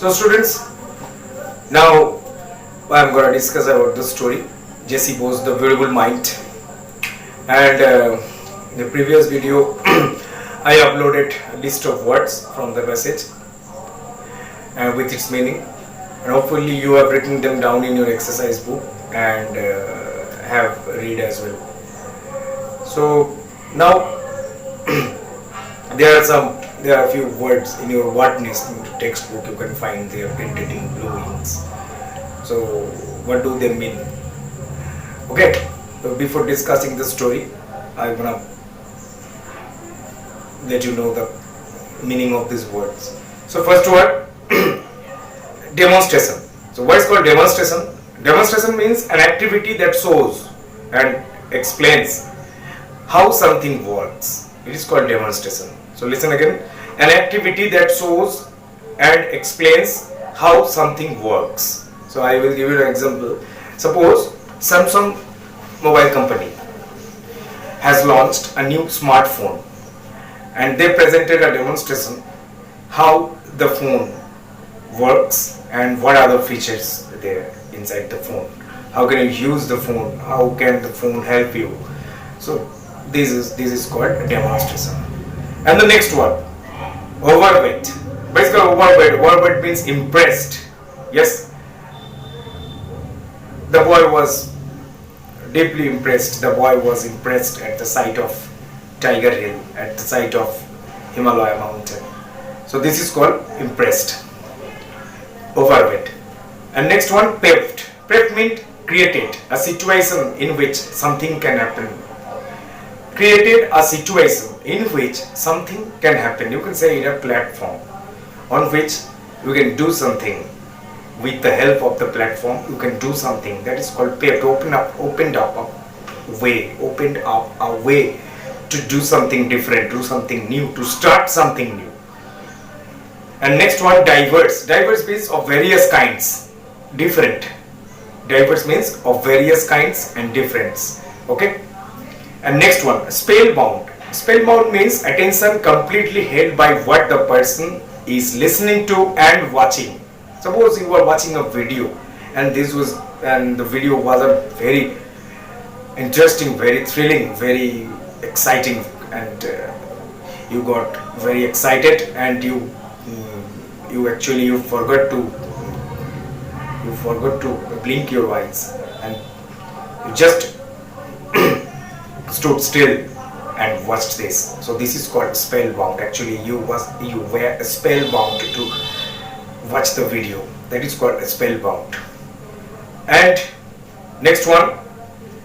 So students, now I'm going to discuss about the story Jessie Bose, the Variable Mind. And in the previous video I uploaded a list of words from the passage with its meaning, and hopefully you have written them down in your exercise book and have read as well. So now there are a few words in your word nest textbook. You can find they are printed in blue inks. So what do they mean? Okay, so before discussing the story, I wanna let you know the meaning of these words. So first word, demonstration. So what is called demonstration? Demonstration means an activity that shows and explains how something works. It is called demonstration. So listen again, an activity that shows and explains how something works. So I will give you an example. Suppose Samsung mobile company has launched a new smartphone and they presented a demonstration how the phone works and what are the features there inside the phone. How can you use the phone? How can the phone help you? So this is called a demonstration. And the next word, overweight. Basically overweight means impressed. Yes, the boy was deeply impressed. The boy was impressed at the sight of Tiger Hill, at the sight of Himalaya mountain. So this is called impressed, overweight. And next one, paved. Paved means created a situation in which something can happen. Created a situation in which something can happen. You can say it a platform on which you can do something. With the help of the platform, you can do something. That is called paved. Opened up a way to do something different, do something new, to start something new. And next one, diverse. Diverse means of various kinds, different. Diverse means of various kinds and difference. Okay. And next one, spellbound. Spellbound means attention completely held by what the person is listening to and watching. Suppose you were watching a video and the video was a very interesting, very thrilling, very exciting, and you got very excited and you forgot to blink your eyes and you just stood still and watched this. So this is called spellbound. Actually you were spellbound to watch the video. That is called spellbound. And next one,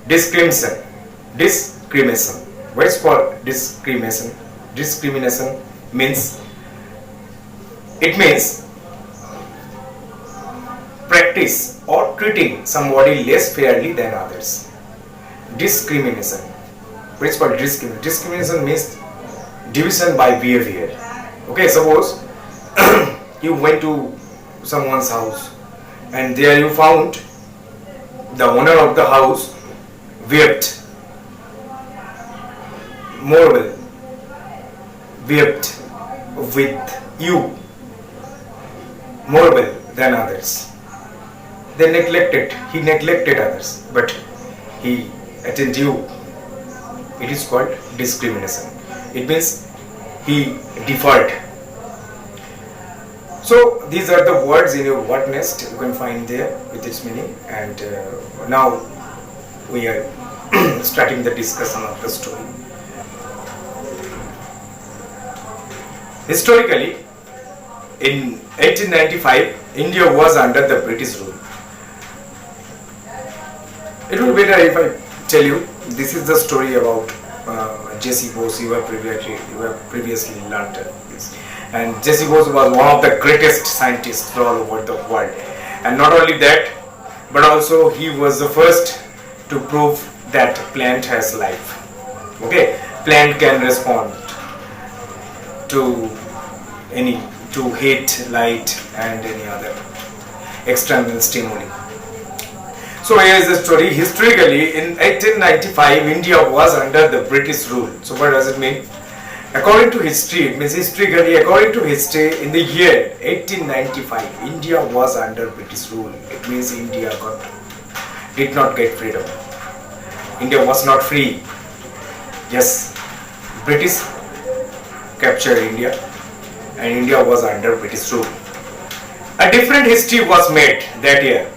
discrimination. Discrimination. What is called discrimination? Discrimination means practice or treating somebody less fairly than others. Discrimination. What is called discrimination? Discrimination means division by behavior. Okay, suppose you went to someone's house and there you found the owner of the house wept with you more well than others. He neglected others, but he attended you. It is called discrimination. It means he deferred. So these are the words in your word nest. You can find there with its meaning. And now we are starting the discussion of the story. Historically, in 1895, India was under the British rule. It would be better if I tell you this is the story about Jessie Bose. You have previously learned this. And Jessie Bose was one of the greatest scientists all over the world. And not only that, but also he was the first to prove that plant has life. Okay, plant can respond to heat, light and any other external stimuli. So here is the story. Historically, in 1895, India was under the British rule. So what does it mean? According to history, it means historically, according to history, in the year 1895, India was under British rule. It means India did not get freedom. India was not free. Yes, British captured India and India was under British rule. A different history was made that year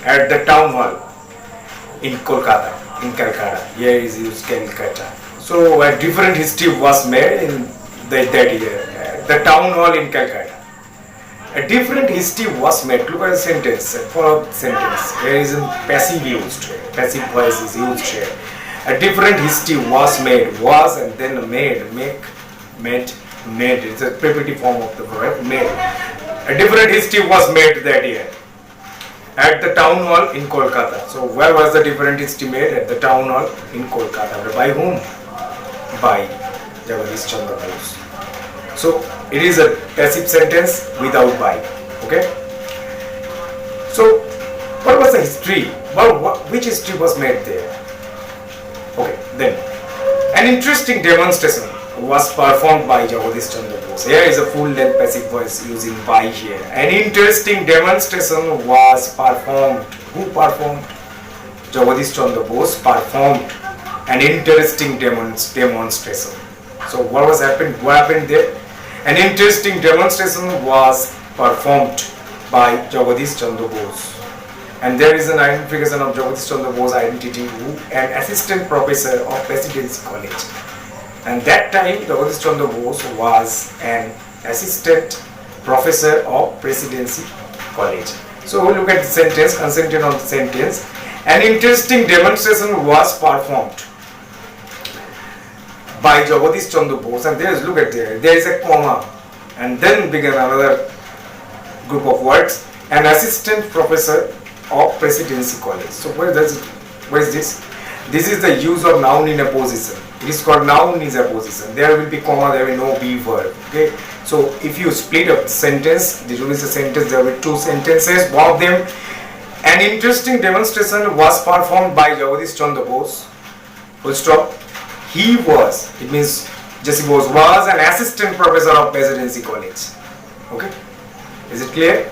at the town hall in Kolkata, in Calcutta. Here is used Calcutta. So a different history was made in that year at the town hall in Calcutta. A different history was made. Look at the sentence, follow the sentence. There is a passive used, passive voice is used here. A different history was made, was and then made, make, made. It's a preparative form of the verb made. A different history was made that year at the town hall in Kolkata. So where was the different history made? At the town hall in Kolkata. By whom? By Jagadish Chandra Bose. So it is a passive sentence without by. Okay. So what was the history? Well, which history was made there? Okay. Then an interesting demonstration was performed by Jagadish Chandra Bose. Here is a full-length passive voice using by here. An interesting demonstration was performed. Who performed? Jagadish Chandra Bose performed an interesting demonstration. So what was happened? What happened there? An interesting demonstration was performed by Jagadish Chandra Bose. And there is an identification of Jagadish Chandra Bose identity, who an assistant professor of Presidency College. And that time Jagadish Chandra Bose was an assistant professor of Presidency College. So we look at the sentence, concentrate on the sentence. An interesting demonstration was performed by Jagadish Chandra Bose, and look at there is a comma and then begin another group of words. An assistant professor of Presidency College. So where is this? This is the use of noun in a position. It is called noun is a position. There will be comma, there will be no be verb. Okay. So if you split up the sentence, this is a sentence, there will be two sentences, one of them. An interesting demonstration was performed by Jagadish Chandra Bose. Full stop. He was, it means Jesse Bose was an assistant professor of Presidency College. Okay. Is it clear?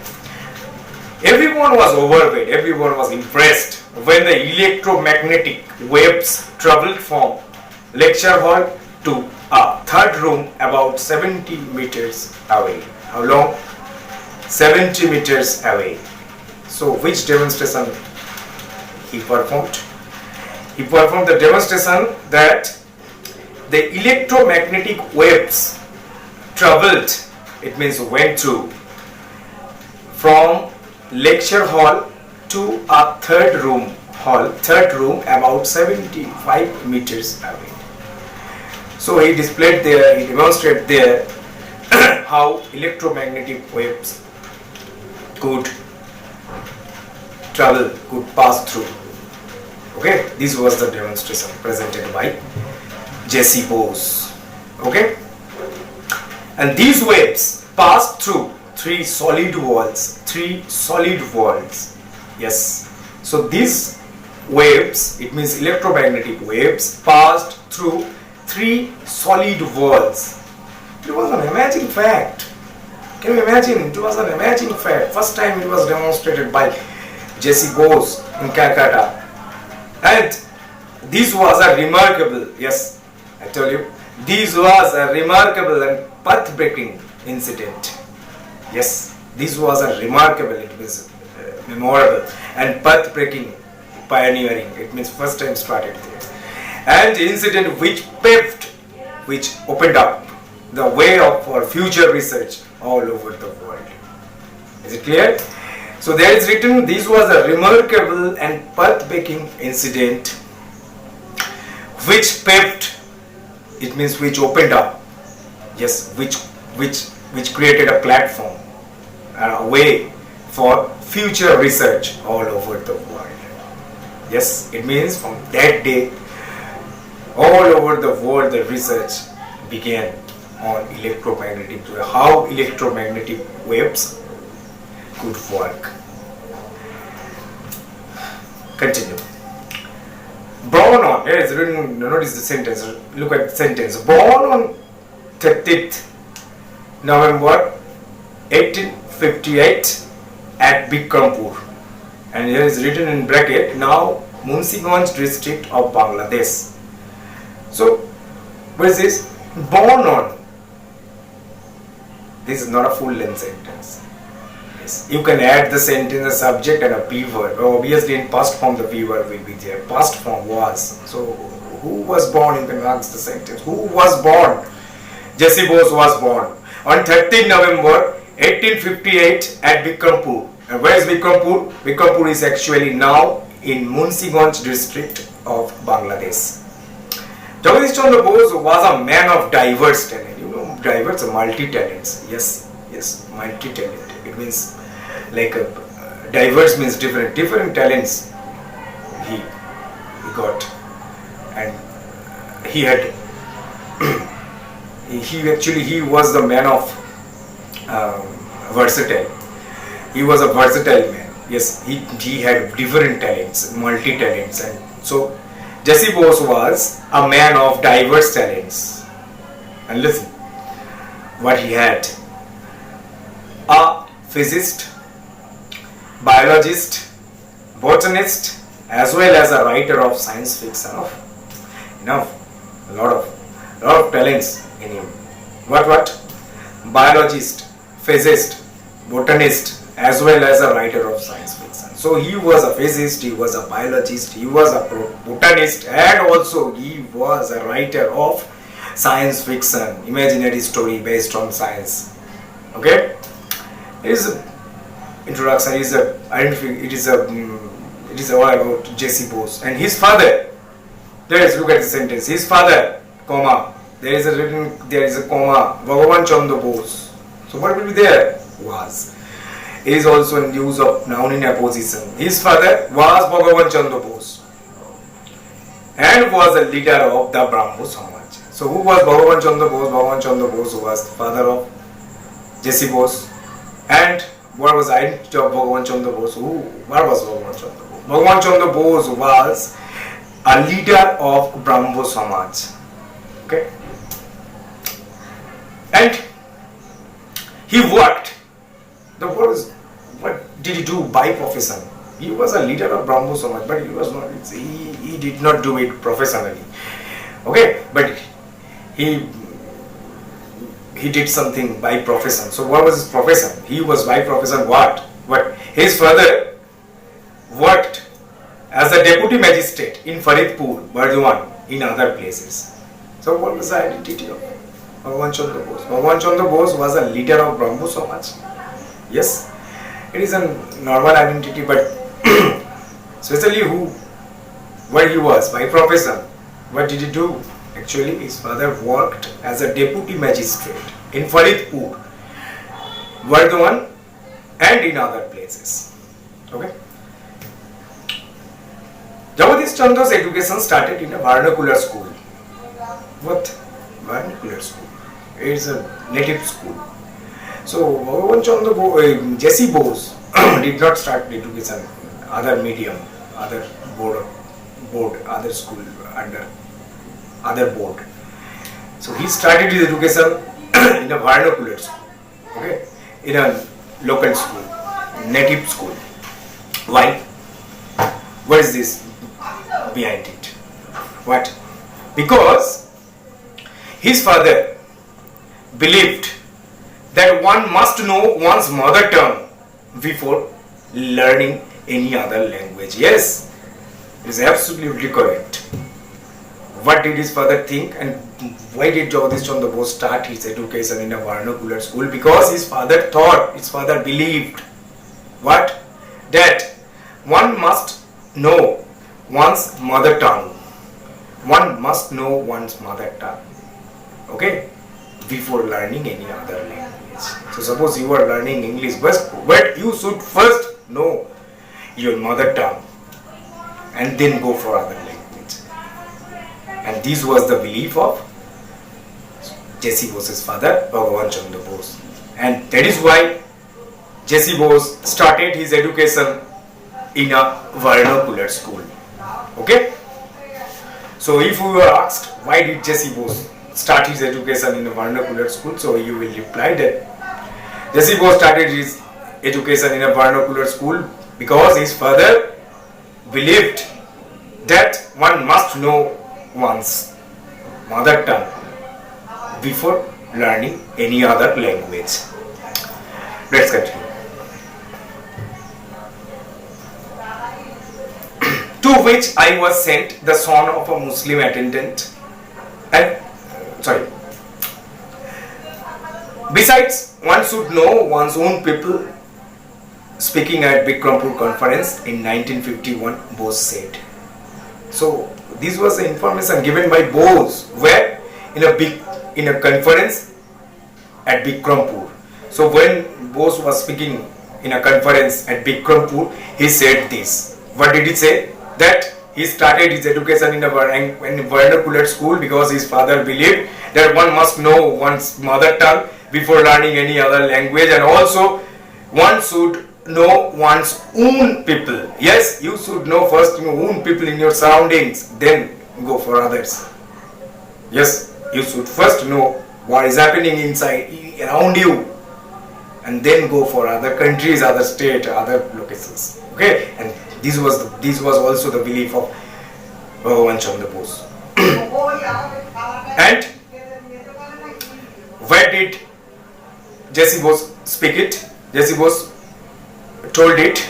Everyone was overwhelmed, everyone was impressed when the electromagnetic waves traveled from lecture hall to a third room about 70 meters away. How long? 70 meters away. So which demonstration he performed? He performed the demonstration that the electromagnetic waves traveled, it means went through, from lecture hall to a third room about 75 meters away. So he displayed there, he demonstrated there how electromagnetic waves could travel, could pass through. Okay, this was the demonstration presented by Jesse Bose. Okay, and these waves passed through three solid walls. Yes, so these waves, it means electromagnetic waves, passed through three solid walls. It was an amazing fact. Can you imagine? It was an amazing fact. First time it was demonstrated by Jesse Bose in Calcutta. And this was a remarkable, yes, I tell you, this was a remarkable and path-breaking incident. Yes, this was a remarkable, it was memorable and path-breaking, pioneering. It means first time started there. And incident which opened up the way for future research all over the world. Is it clear? So there is written, this was a remarkable and path-breaking incident which paved, it means which opened up, yes, which created a platform, a way for future research all over the world. Yes, it means from that day, all over the world the research began on electromagnetic, how electromagnetic waves could work. Continue. Born on, here is written, notice the sentence, look at the sentence. Born on 30th November 1858 at Bikrampur, and here is written in bracket, now Munsiganj district of Bangladesh. So what is this? Born on. This is not a full length sentence. Yes. You can add the sentence, a subject and a P verb. Obviously in past form the P verb will be there. Past form was. So who was born? You can ask the sentence. Who was born? Jesse Bose was born on 13 November 1858 at Bikrampur. And where is Bikrampur? Bikrampur is actually now in Munsiganj district of Bangladesh. Jagadish Chandra Bose was a man of diverse talent. You know, diverse, multi-talents. Yes, multi-talent. It means like diverse means different talents he got, and he had he was the man of versatile. He was a versatile man. Yes, he had different talents, multi-talents, and so Jesse Bose was a man of diverse talents. And listen, what he had: a physicist, biologist, botanist, as well as a writer of science fiction. A lot of talents in him. What? Biologist, physicist, botanist, as well as a writer of science fiction. So he was a physicist, he was a biologist, he was a botanist, and also he was a writer of science fiction, imaginary story based on science. Okay? It is a introduction. It is all about Jesse Bose and his father. Let's look at the sentence. His father, comma. There is a comma. Bhagavan Chandra Bose. So what will be there? Was. It is also in use of noun in apposition. His father was Bhagavan Chandra Bose and was a leader of the Brahmo Samaj. So who was Bhagavan Chandra Bose? Bhagavan Chandra Bose was the father of Jesse Bose. And what was the identity of Bhagavan Chandra Bose? What was Bhagavan Chandra Bose? Bhagavan Chandra Bose was a leader of Brahmo Samaj. Okay? And he worked. What did he do by profession? He was a leader of Brahmo Samaj, but he did not do it professionally. Okay? But he did something by profession. So what was his profession? He was by profession what? His father worked as a deputy magistrate in Faridpur, Burdwan, in other places. So what was the identity of Bhagavan Chandra Bose? Bhagavan Chandra Bose was a leader of Brahmo Samaj. Yes, it is a normal identity, but especially where he was by profession. What did he do? Actually, his father worked as a deputy magistrate in Faridpur, Burdwan, and in other places. Okay. Jagadish Chandra's education started in a vernacular school. What? Vernacular school. It is a native school. So Bhagavan Chandra Jesse Bose did not start education other medium, other board, other school under other board. So he started his education in a vernacular school, okay, in a local school, native school. Why? What is this behind it? What? Because his father believed that one must know one's mother tongue before learning any other language. Yes, it is absolutely correct. What did his father think, and why did Jagadish Chandra Bose start his education in a vernacular school? Because his father believed what? That one must know one's mother tongue. One must know one's mother tongue, okay, before learning any other language. So suppose you are learning English, but you should first know your mother tongue and then go for other language. And this was the belief of Jesse Bose's father, Bhagavan Chandra Bose. And that is why Jesse Bose started his education in a vernacular school. Okay? So if we were asked, why did Jesse Bose start his education in a vernacular school? So you will reply that Jesse Bose started his education in a vernacular school because his father believed that one must know one's mother tongue before learning any other language. Let's continue. To which I was sent, the son of a Muslim attendant, and besides, one should know one's own people. Speaking at Bikrampur conference in 1951, Bose said. So this was the information given by Bose, where in a conference at Bikrampur. So when Bose was speaking in a conference at Bikrampur, he said this. What did he say? That he started his education in a vernacular school because his father believed that one must know one's mother tongue before learning any other language, and also one should know one's own people. Yes, you should know first your own people in your surroundings, then go for others. Yes, you should first know what is happening inside, around you, and then go for other countries, other state, other locations. Okay, and this was also the belief of Bhagavan Chandra Bose. And where did Jesse Bose speak it? Jesse Bose told it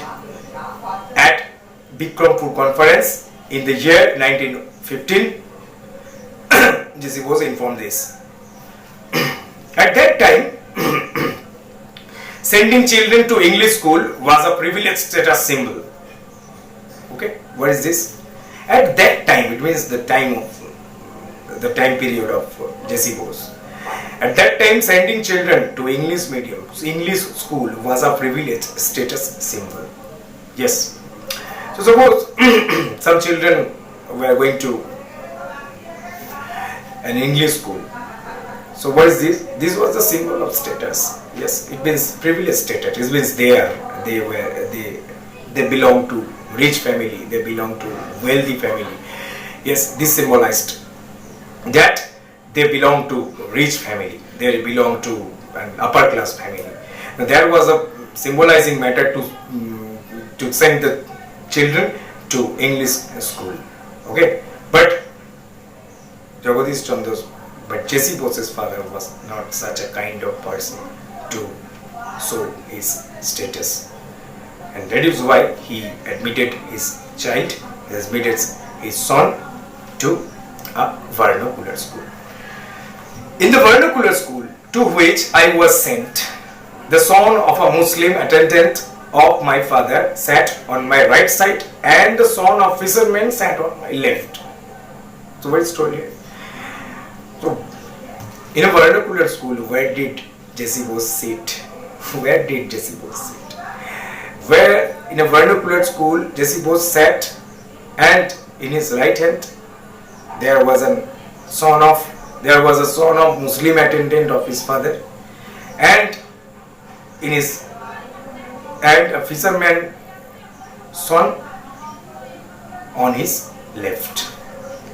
at Bikrampur conference in the year 1915. Jesse Bose informed this. At that time, sending children to English school was a privileged status symbol. Okay, what is this? At that time, it means the time period of Jesse Bose. At that time, sending children to English school was a privileged status symbol. Yes. So suppose some children were going to an English school. So what is this? This was the symbol of status. Yes, it means privileged status. It means they belong to rich family. They belong to wealthy family. Yes, this symbolized that they belong to rich family. They belong to an upper class family. Now, there was a symbolizing matter to send the children to English school. Okay, but Jesse Bose's father was not such a kind of person to show his status, and that is why he admitted his child, his son to a vernacular school. In the vernacular school to which I was sent, the son of a Muslim attendant of my father sat on my right side, and the son of fisherman sat on my left. So what is told here? So in a vernacular school, where did Jesse Bose sit? Where did Jesse Bose sit? Where in a vernacular school Jesse Bose sat, and in his right hand there was a son of Muslim attendant of his father, and a fisherman son on his left.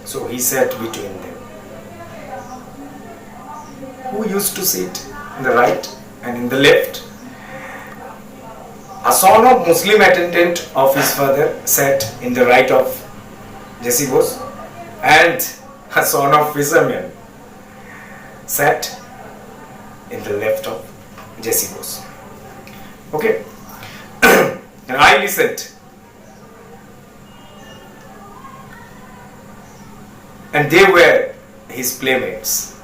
So he sat between them. Who used to sit in the right and in the left? A son of Muslim attendant of his father sat in the right of Jesse Bose, and a son of fisherman sat in the left of Jesse Bose. Okay, and I listened, and they were his playmates.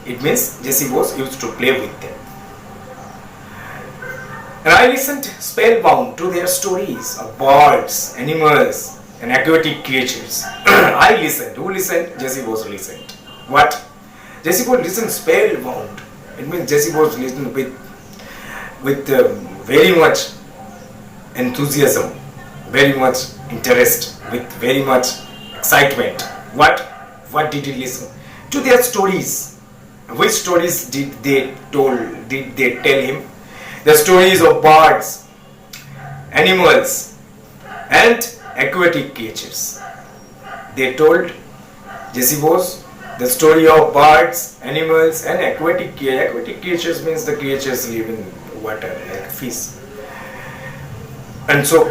It means Jesse Bose used to play with them. And I listened spellbound to their stories of birds, animals, and aquatic creatures. I listened. Who listened? Jesse Bose listened. What? Jesse Bose listened spellbound. It means Jesse Bose listened with very much enthusiasm, very much interest, with very much excitement. What did he listen? To their stories. Which stories did they tell him? The stories of birds, animals, and aquatic creatures. They told Jesse Bose The story of birds, animals, and aquatic creatures means the creatures live in water like fish. And so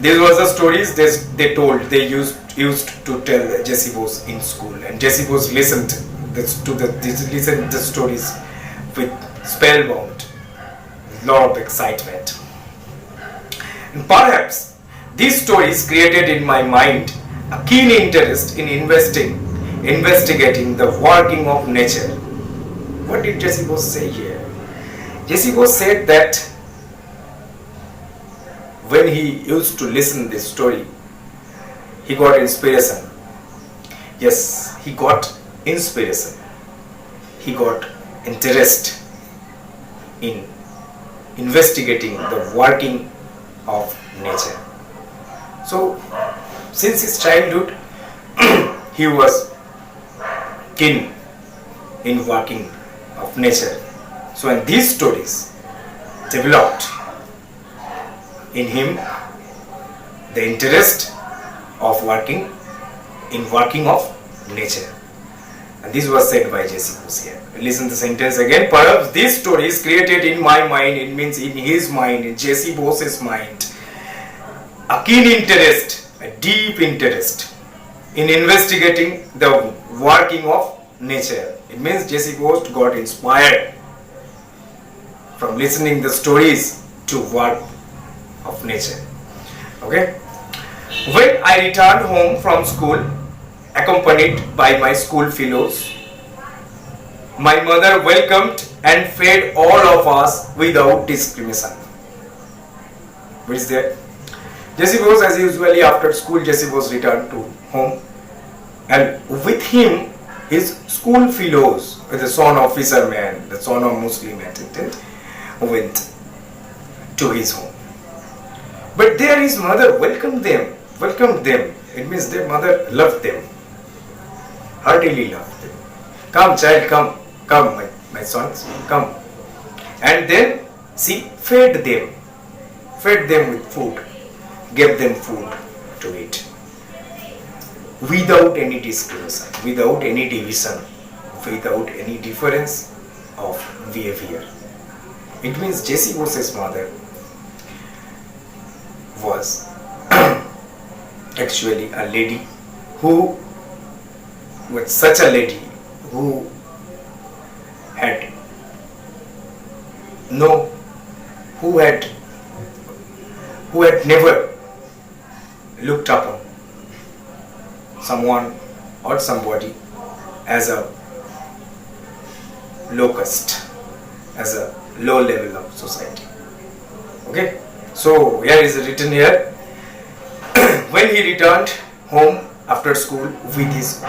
these were the stories they used to tell Jessie Bose in school, and Jessie Bose listened to the stories with spellbound, lot of excitement. And perhaps these stories created in my mind a keen interest in investigating the working of nature. What did Jessie Bose say here? Jessie Bose said that when he used to listen this story, he got inspiration. Yes, he got inspiration. He got interest in investigating the working of nature. So, since his childhood, he was keen in working of nature. So, when these stories developed in him the interest of working of nature. And this was said by Jessie Bose here. Listen the sentence again. Perhaps this story is created in my mind, it means in his mind, in Jessie Bose's mind, a keen interest, a deep interest in investigating the working of nature. It means Jessie Bose got inspired from listening the stories to work of nature. Okay. When I returned home from school, accompanied by my school fellows, my mother welcomed and fed all of us without discrimination. Which is there? Jessie Bose, as usually after school, Jessie Bose returned to home, and with him his school fellows, the son of fisherman, the son of Muslim attendant, went to his home. But there his mother welcomed them. It means their mother loved them, heartily loved them. Come child, come my sons, come. And then she fed them with food, gave them food to eat. Without any discrimination, without any division, without any difference of behavior. It means Jessie Bose's mother was actually a lady who had never looked upon someone or somebody as a low caste, as a low level of society. Okay, so here is written here. When he returned home after school with his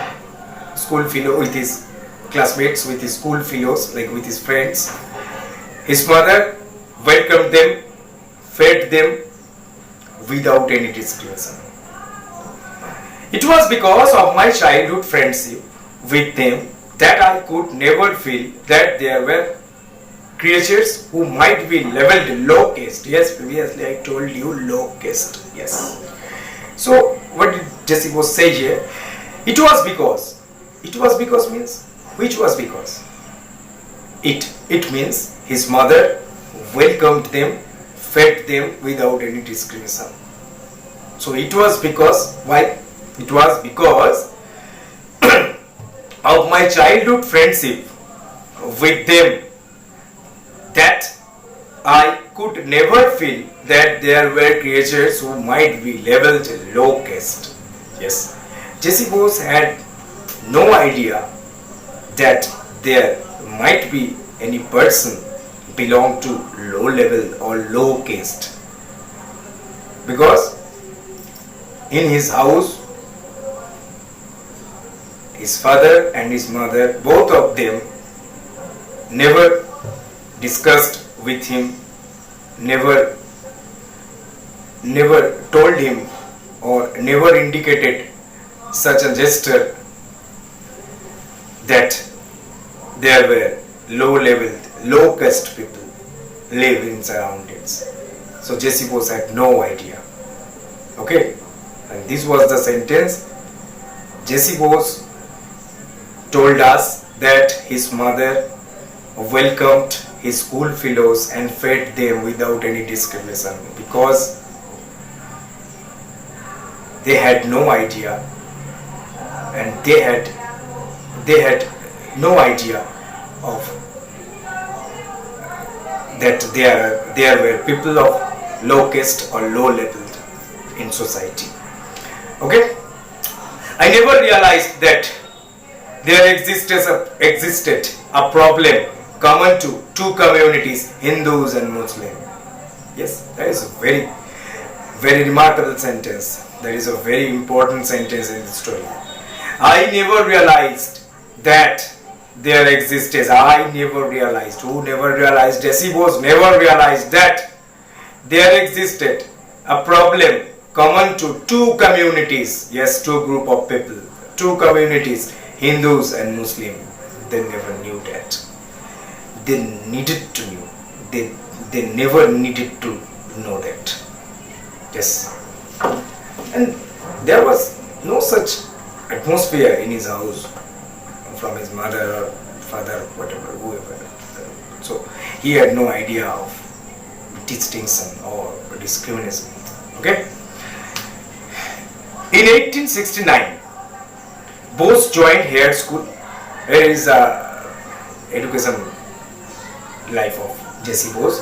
school fellow, with his classmates, with his school fellows, like with his friends, his mother welcomed them, fed them without any discrimination. It was because of my childhood friendship with them that I could never feel that there were creatures who might be labeled low caste. Yes, previously I told you low caste. Yes. So what did Jessie Bose say here? It was because means, which was because? It means his mother welcomed them, fed them without any discrimination. So it was because, why? It was because of my childhood friendship with them that I could never feel that there were creatures who might be labeled low caste. Yes, Jessie Bose had no idea that there might be any person belong to low level or low caste, because in his house his father and his mother, both of them, never discussed with him, never told him or never indicated such a gesture that there were low caste people live in surroundings. So Jessie Bose had no idea. Okay, and this was the sentence. Jessie Bose told us that his mother welcomed his school fellows and fed them without any discrimination, because they had no idea, and they had no idea of that there were people of low caste or low level in society. Okay, I never realized that there existed a problem common to two communities, Hindus and Muslims. Yes, that is a very, very remarkable sentence. That is a very important sentence in the story. I never realized that there existed. I never realized. Who never realized? Jesse Bose never realized that there existed a problem common to two communities. Yes, two group of people, two communities, Hindus and Muslims. They never knew that. They needed to know. They never needed to know that. Yes. And there was no such atmosphere in his house from his mother or father, whatever, whoever. So he had no idea of distinction or discrimination. Okay. In 1869, Bose joined Hare School. Here is education life of Jesse Bose.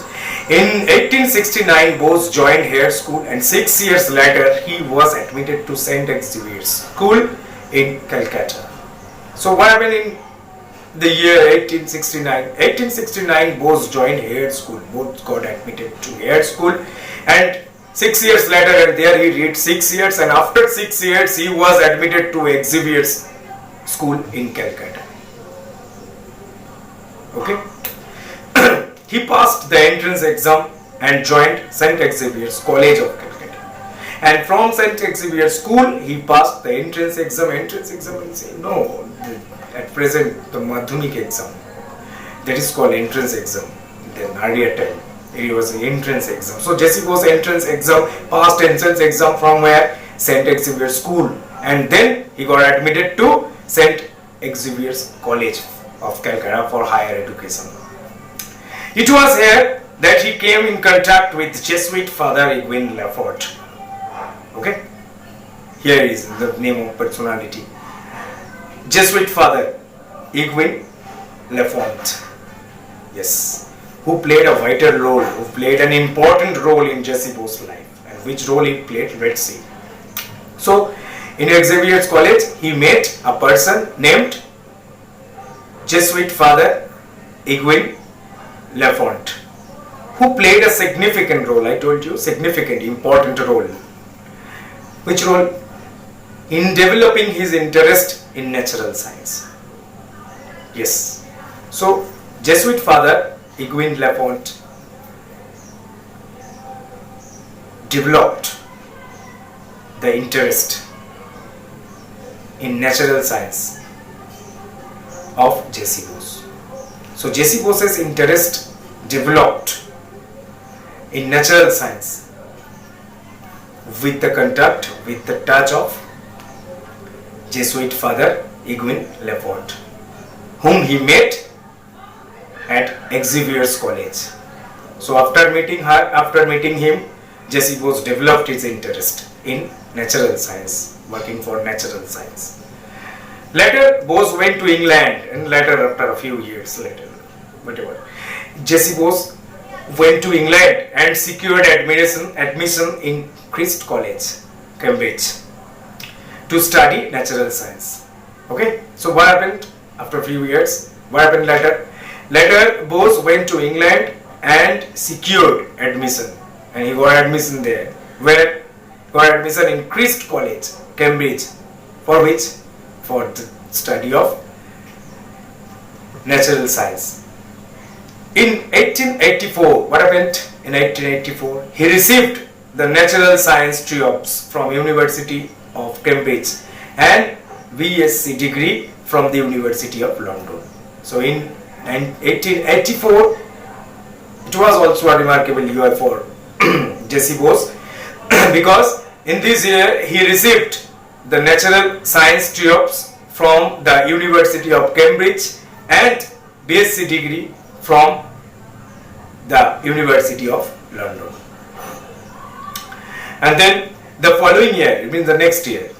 In 1869, Bose joined Hare School, and 6 years later he was admitted to St. Xavier's School in Calcutta. So what happened in the year 1869? 1869, Bose joined Hare School. Bose got admitted to Hare School, and 6 years later, and there he read 6 years, and after 6 years he was admitted to Xavier's School in Calcutta. Okay. He passed the entrance exam and joined St. Xavier's College of Calcutta. And from St. Xavier's School, he passed the entrance exam. Entrance exam means, no, at present the Madhyamik exam. That is called entrance exam. Then earlier time, it was the entrance exam. So Jesse Bose entrance exam, passed entrance exam from where? St. Xavier's School. And then he got admitted to St. Xavier's College of Calcutta for higher education. It was here that he came in contact with Jesuit Father Egwin Lafont. Okay, here is the name of personality. Jesuit Father Egwin Lafont. Yes, who played a vital role, who played an important role in Jesse Bose's life. And which role he played, let's see. So, in Xavier's College, he met a person named Jesuit Father Egwin Lafont, who played a significant role. I told you, significant, important role. Which role? In developing his interest in natural science. Yes. So, Jesuit Father Egwin Lafont developed the interest in natural science of Jesse Bose. So Jesse Bose's interest developed in natural science with the contact, with the touch of Jesuit Father Egwin Lafont, whom he met at Xavier's College. So after meeting him, Jesse Bose developed his interest in natural science, working for natural science. Later, Bose went to England, and later, after a few years later, whatever, Jesse Bose went to England and secured admission in Christ College, Cambridge, to study natural science. Okay, so what happened after a few years? What happened later? Later, Bose went to England and secured admission, and he got admission there. Where? Got admission in Christ College, Cambridge. For which? For the study of natural science. In 1884, what happened? In 1884, he received the natural science triumphs from University of Cambridge and BSc degree from the University of London. So in 1884, it was also a remarkable year for Jesse Bose because in this year he received the natural science triumphs from the University of Cambridge and BSc degree from the University of London. And then the following year, it means the next year.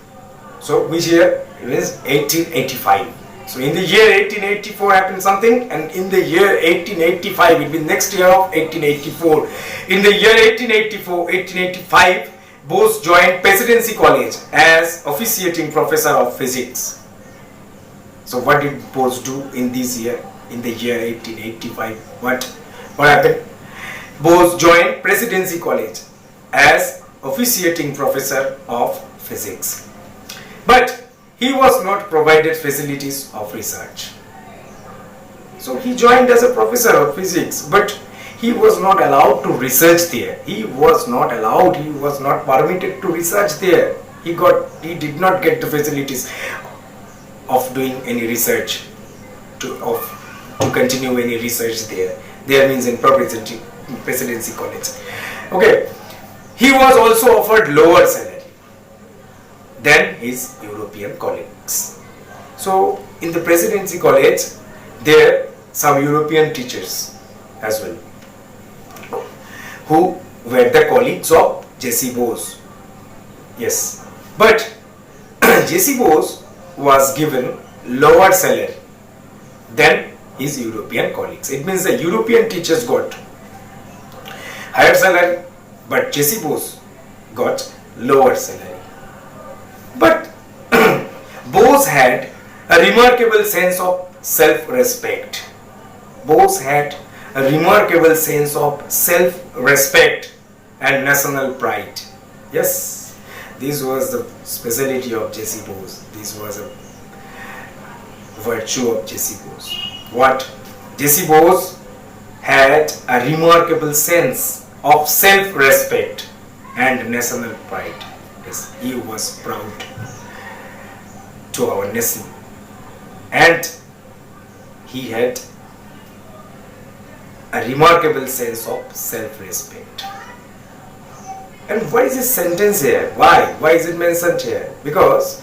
So which year? It means 1885. So in the year 1884 happened something, and in the year 1885, it means next year of 1884. In the year 1885, Bose joined Presidency College as officiating professor of physics. So what did Bose do in this year? In the year 1885, what happened? Bose joined Presidency College as officiating professor of physics. But he was not provided facilities of research. So he joined as a professor of physics, but he was not allowed to research there. He was not permitted to research there. He did not get the facilities of doing any research, to continue any research there. There means in Presidency College. Okay. He was also offered lower salary than his European colleagues. So in the Presidency College, there are some European teachers as well, who were the colleagues of J.C. Bose. Yes, but J.C. Bose was given lower salary than his European colleagues. It means the European teachers got higher salary, but J.C. Bose got lower salary. But Bose had a remarkable sense of self-respect. Bose had a remarkable sense of self-respect and national pride. Yes, this was the speciality of J.C. Bose. This was a virtue of J.C. Bose. What? J.C. Bose had a remarkable sense of self-respect and national pride. Yes, he was proud to our nation, and he had a remarkable sense of self-respect. And why is this sentence here? Why is it mentioned here? Because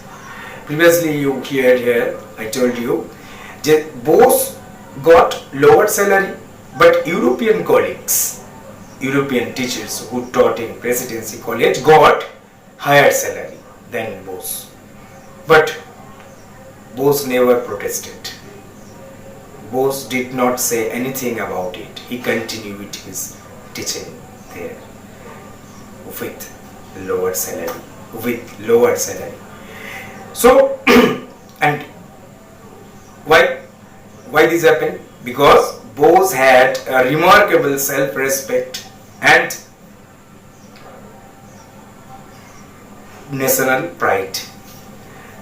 previously you heard here, I told you, Bose got lower salary, but European colleagues, European teachers who taught in Presidency College got higher salary than Bose. But Bose never protested. Bose did not say anything about it. He continued his teaching there with lower salary. So, and why this happened? Because Bose had a remarkable self-respect and national pride.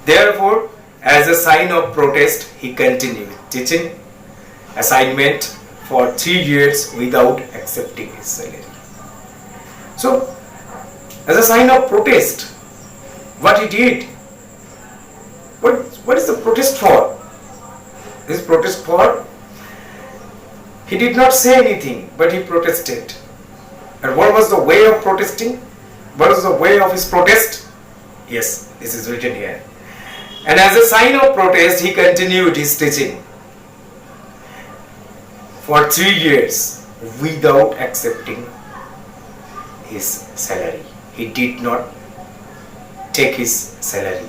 Therefore, as a sign of protest, he continued teaching assignment for 3 years without accepting his salary. So, as a sign of protest, what he did? What is the protest for? This protest for? He did not say anything, but he protested. And what was the way of protesting? What was the way of his protest? Yes, this is written here. And as a sign of protest, he continued his teaching for 3 years without accepting his salary. He did not take his salary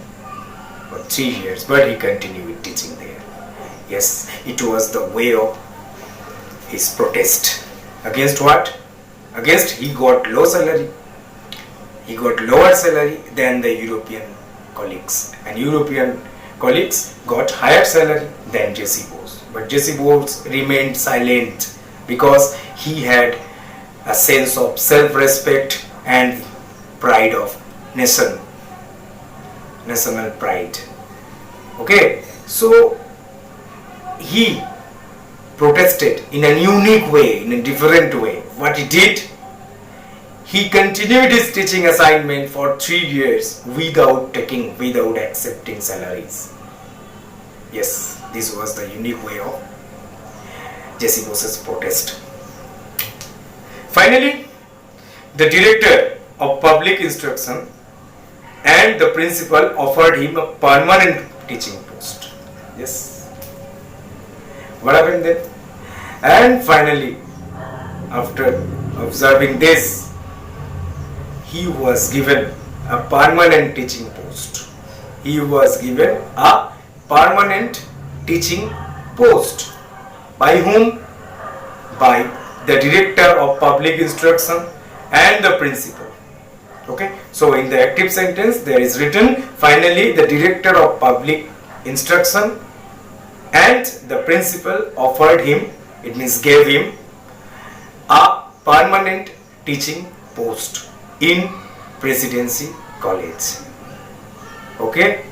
for 3 years, but he continued teaching there. Yes, it was the way of his protest. Against what? Against he got low salary. He got lower salary than the European colleagues, and European colleagues got higher salary than J.C. Bose. But J.C. Bose remained silent because he had a sense of self-respect and pride of national pride. Okay, so he protested in a unique way, in a different way. What he did? He continued his teaching assignment for 3 years without accepting salaries. Yes, this was the unique way of J.C. Bose's protest. Finally, the director of public instruction and the principal offered him a permanent teaching post. post. Yes. What happened then? And finally, after observing this, he was given a permanent teaching post. He was given a permanent teaching post. By whom? By the director of public instruction and the principal. Okay, so in the active sentence there is written, finally the director of public instruction and the principal offered him, it means gave him, a permanent teaching post in Presidency College. Okay,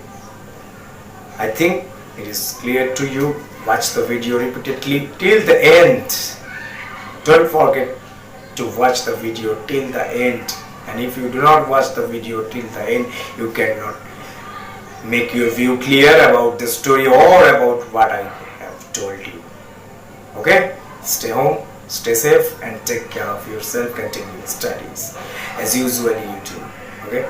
I think it is clear to you. Watch the video repeatedly till the end. Don't forget to watch the video till the end. And if you do not watch the video till the end, you cannot make your view clear about the story or about what I have told you. Okay? Stay home, stay safe, and take care of yourself. Continue studies as usually you do. Okay?